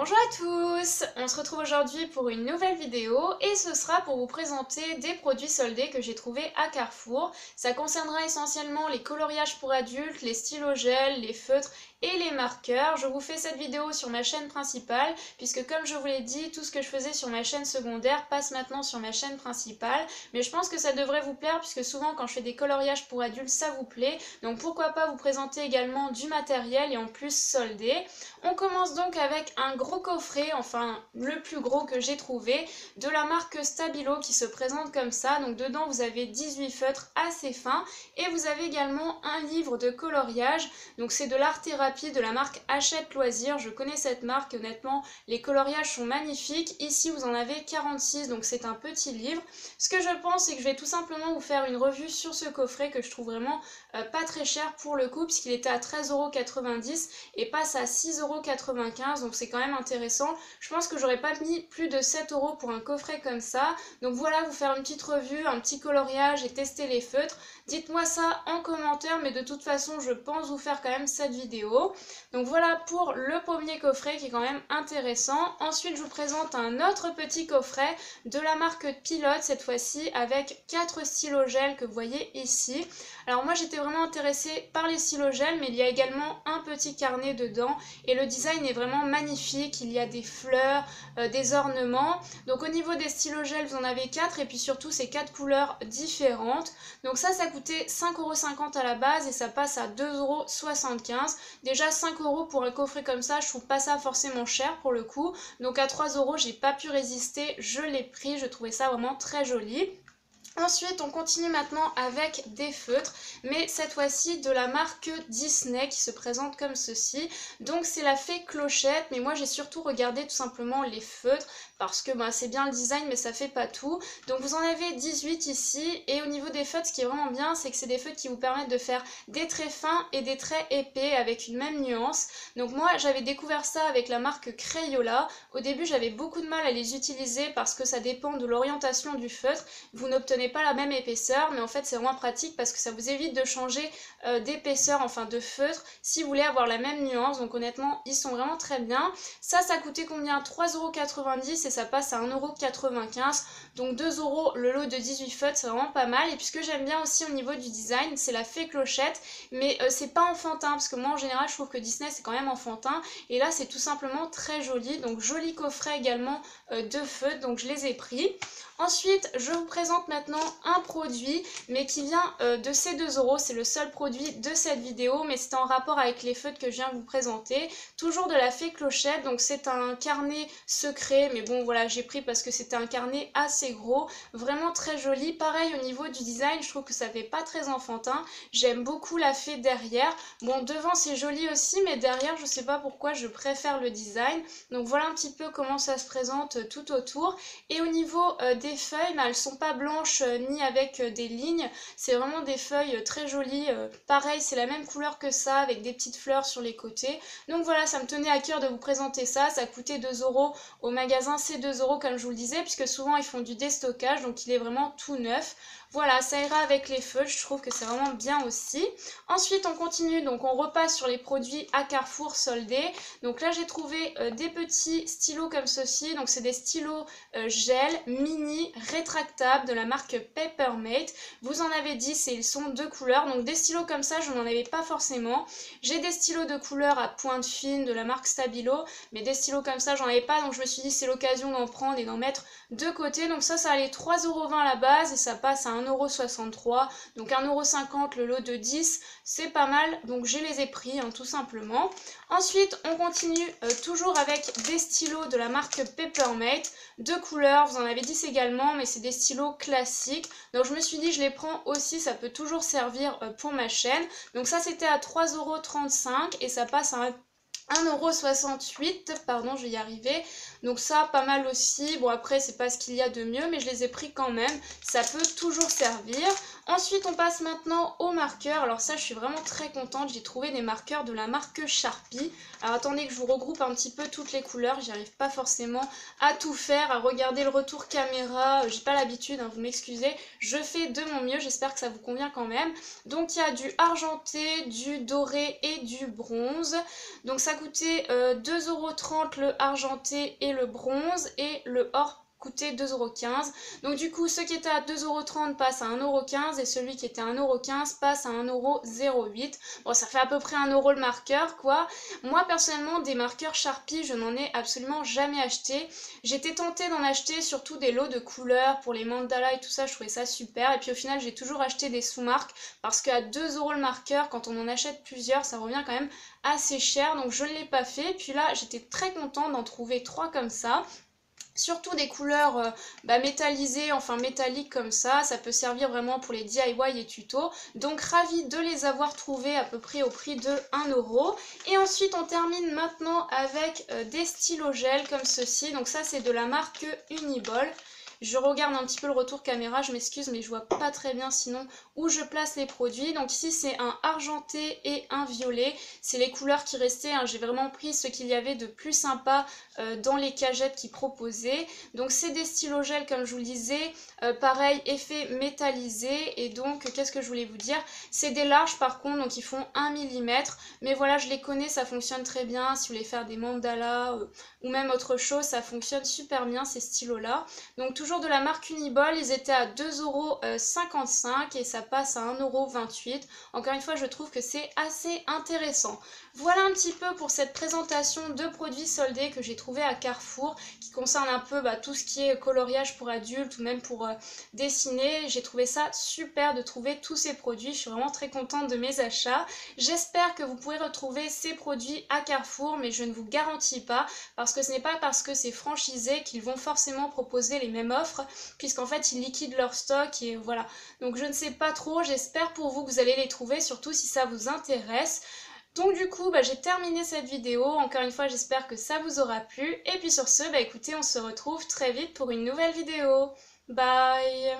Bonjour à tous, on se retrouve aujourd'hui pour une nouvelle vidéo et ce sera pour vous présenter des produits soldés que j'ai trouvés à Carrefour. Ça concernera essentiellement les coloriages pour adultes, les stylos gel, les feutres et les marqueurs. Je vous fais cette vidéo sur ma chaîne principale puisque comme je vous l'ai dit, tout ce que je faisais sur ma chaîne secondaire passe maintenant sur ma chaîne principale. Mais je pense que ça devrait vous plaire puisque souvent quand je fais des coloriages pour adultes ça vous plaît. Donc pourquoi pas vous présenter également du matériel et en plus soldé. On commence donc avec un gros coffret, enfin le plus gros que j'ai trouvé, de la marque Stabilo qui se présente comme ça. Donc dedans vous avez 18 feutres assez fins et vous avez également un livre de coloriage. Donc c'est de l'art thérapie de la marque Hachette Loisirs. Je connais cette marque, honnêtement les coloriages sont magnifiques. Ici vous en avez 46 donc c'est un petit livre. Ce que je pense c'est que je vais tout simplement vous faire une revue sur ce coffret que je trouve vraiment pas très cher pour le coup puisqu'il était à 13,90 € et passe à 6,95 € donc c'est quand même intéressant. Je pense que j'aurais pas mis plus de 7 € pour un coffret comme ça. Donc voilà, vous faire une petite revue, un petit coloriage et tester les feutres. Dites-moi ça en commentaire, mais de toute façon je pense vous faire quand même cette vidéo. Donc voilà pour le premier coffret qui est quand même intéressant. Ensuite je vous présente un autre petit coffret de la marque Pilote, cette fois-ci avec 4 stylos gel que vous voyez ici. Alors moi j'étais vraiment intéressée par les stylos gel, mais il y a également un petit carnet dedans et le design est vraiment magnifique. Il y a des fleurs, des ornements. Donc au niveau des stylos gel vous en avez 4 et puis surtout c'est 4 couleurs différentes. Donc ça coûtait 5,50 € à la base et ça passe à 2,75 €. Déjà 5 € pour un coffret comme ça, je trouve pas ça forcément cher pour le coup. Donc à 3 € j'ai pas pu résister, je l'ai pris, je trouvais ça vraiment très joli. Ensuite, on continue maintenant avec des feutres, mais cette fois-ci de la marque Disney qui se présente comme ceci. Donc c'est la fée Clochette, mais moi j'ai surtout regardé tout simplement les feutres parce que c'est bien le design mais ça fait pas tout. Donc vous en avez 18 ici et au niveau des feutres, ce qui est vraiment bien, c'est que c'est des feutres qui vous permettent de faire des traits fins et des traits épais avec une même nuance. Donc moi j'avais découvert ça avec la marque Crayola. Au début j'avais beaucoup de mal à les utiliser parce que ça dépend de l'orientation du feutre. Vous n'obtenez pas la même épaisseur, mais en fait c'est vraiment pratique parce que ça vous évite de changer d'épaisseur, enfin de feutre, si vous voulez avoir la même nuance. Donc honnêtement ils sont vraiment très bien. Ça coûtait combien? 3,90 € et ça passe à 1,95 €, donc 2 € le lot de 18 feutres, c'est vraiment pas mal. Et puis ce que j'aime bien aussi au niveau du design, c'est la fée Clochette, mais c'est pas enfantin parce que moi en général je trouve que Disney c'est quand même enfantin et là c'est tout simplement très joli. Donc joli coffret également de feutres, donc je les ai pris. Ensuite, je vous présente maintenant un produit, mais qui vient de ces 2 €. C'est le seul produit de cette vidéo, mais c'est en rapport avec les feutres que je viens vous présenter. Toujours de la fée Clochette, donc c'est un carnet secret, mais bon voilà, j'ai pris parce que c'était un carnet assez gros, vraiment très joli. Pareil au niveau du design, je trouve que ça fait pas très enfantin. J'aime beaucoup la fée derrière. Bon, devant c'est joli aussi, mais derrière, je sais pas pourquoi, je préfère le design. Donc voilà un petit peu comment ça se présente tout autour. Et au niveau des feuilles, elles sont pas blanches ni avec des lignes, c'est vraiment des feuilles très jolies. Pareil, c'est la même couleur que ça avec des petites fleurs sur les côtés. Donc voilà, ça me tenait à cœur de vous présenter ça. Ça coûtait 2 € au magasin, c'est 2 € comme je vous le disais, puisque souvent ils font du déstockage, donc il est vraiment tout neuf. Voilà, ça ira avec les feuilles, je trouve que c'est vraiment bien aussi. Ensuite on continue, donc on repasse sur les produits à Carrefour soldés. Donc là j'ai trouvé des petits stylos comme ceci, donc c'est des stylos gel mini rétractables de la marque Papermate. Vous en avez 10 et ils sont de couleurs, donc des stylos comme ça je n'en avais pas forcément. J'ai des stylos de couleur à pointe fine de la marque Stabilo, mais des stylos comme ça j'en avais pas, donc je me suis dit c'est l'occasion d'en prendre et d'en mettre de côté. Donc ça allait 3,20 € à la base et ça passe à 1,63 €, donc 1,50 € le lot de 10, c'est pas mal, donc je les ai pris tout simplement. Ensuite on continue toujours avec des stylos de la marque Papermate, de couleurs, vous en avez 10 également, mais c'est des stylos classiques, donc je me suis dit je les prends aussi, ça peut toujours servir pour ma chaîne. Donc ça c'était à 3,35 € et ça passe à 1,68 €, pardon, je vais y arriver. Donc ça, pas mal aussi. Bon, après, c'est pas ce qu'il y a de mieux, mais je les ai pris quand même. Ça peut toujours servir. Ensuite, on passe maintenant aux marqueurs. Alors ça, je suis vraiment très contente. J'ai trouvé des marqueurs de la marque Sharpie. Alors attendez que je vous regroupe un petit peu toutes les couleurs. J'y arrive pas forcément à tout faire, à regarder le retour caméra. J'ai pas l'habitude, vous m'excusez. Je fais de mon mieux. J'espère que ça vous convient quand même. Donc il y a du argenté, du doré et du bronze. Donc ça coûtait 2,30 € le argenté et le bronze, et le or coûtait 2,15 €. Donc du coup, ce qui était à 2,30 € passe à 1,15 € et celui qui était à 1,15 € passe à 1,08 €. Bon, ça fait à peu près 1 € le marqueur, quoi. Moi, personnellement, des marqueurs Sharpie, je n'en ai absolument jamais acheté. J'étais tentée d'en acheter surtout des lots de couleurs pour les mandalas et tout ça, je trouvais ça super. Et puis au final, j'ai toujours acheté des sous-marques parce qu'à 2 € le marqueur, quand on en achète plusieurs, ça revient quand même assez cher. Donc je ne l'ai pas fait. Puis là, j'étais très contente d'en trouver 3 comme ça. Surtout des couleurs métallisées, enfin métalliques comme ça peut servir vraiment pour les DIY et tutos. Donc ravie de les avoir trouvés à peu près au prix de 1 €. Et ensuite on termine maintenant avec des stylos gel comme ceci. Donc ça c'est de la marque Uniball. Je regarde un petit peu le retour caméra, je m'excuse mais je vois pas très bien sinon où je place les produits. Donc ici c'est un argenté et un violet, c'est les couleurs qui restaient, hein. J'ai vraiment pris ce qu'il y avait de plus sympa dans les cagettes qu'ils proposaient. Donc c'est des stylos gel comme je vous le disais, pareil effet métallisé. Et donc qu'est-ce que je voulais vous dire, c'est des larges par contre, donc ils font 1 mm, mais voilà je les connais, ça fonctionne très bien. Si vous voulez faire des mandalas ou même autre chose, ça fonctionne super bien ces stylos là. Donc toujours de la marque Uniball, ils étaient à 2,55 € et ça passe à 1,28 €. Encore une fois, je trouve que c'est assez intéressant. Voilà un petit peu pour cette présentation de produits soldés que j'ai trouvé à Carrefour, qui concerne un peu tout ce qui est coloriage pour adultes ou même pour dessiner. J'ai trouvé ça super de trouver tous ces produits, je suis vraiment très contente de mes achats. J'espère que vous pourrez retrouver ces produits à Carrefour, mais je ne vous garantis pas, parce que ce n'est pas parce que c'est franchisé qu'ils vont forcément proposer les mêmes offres, puisqu'en fait ils liquident leur stock et voilà. Donc je ne sais pas trop, j'espère pour vous que vous allez les trouver, surtout si ça vous intéresse. Donc du coup, j'ai terminé cette vidéo. Encore une fois, j'espère que ça vous aura plu. Et puis sur ce, écoutez, on se retrouve très vite pour une nouvelle vidéo. Bye!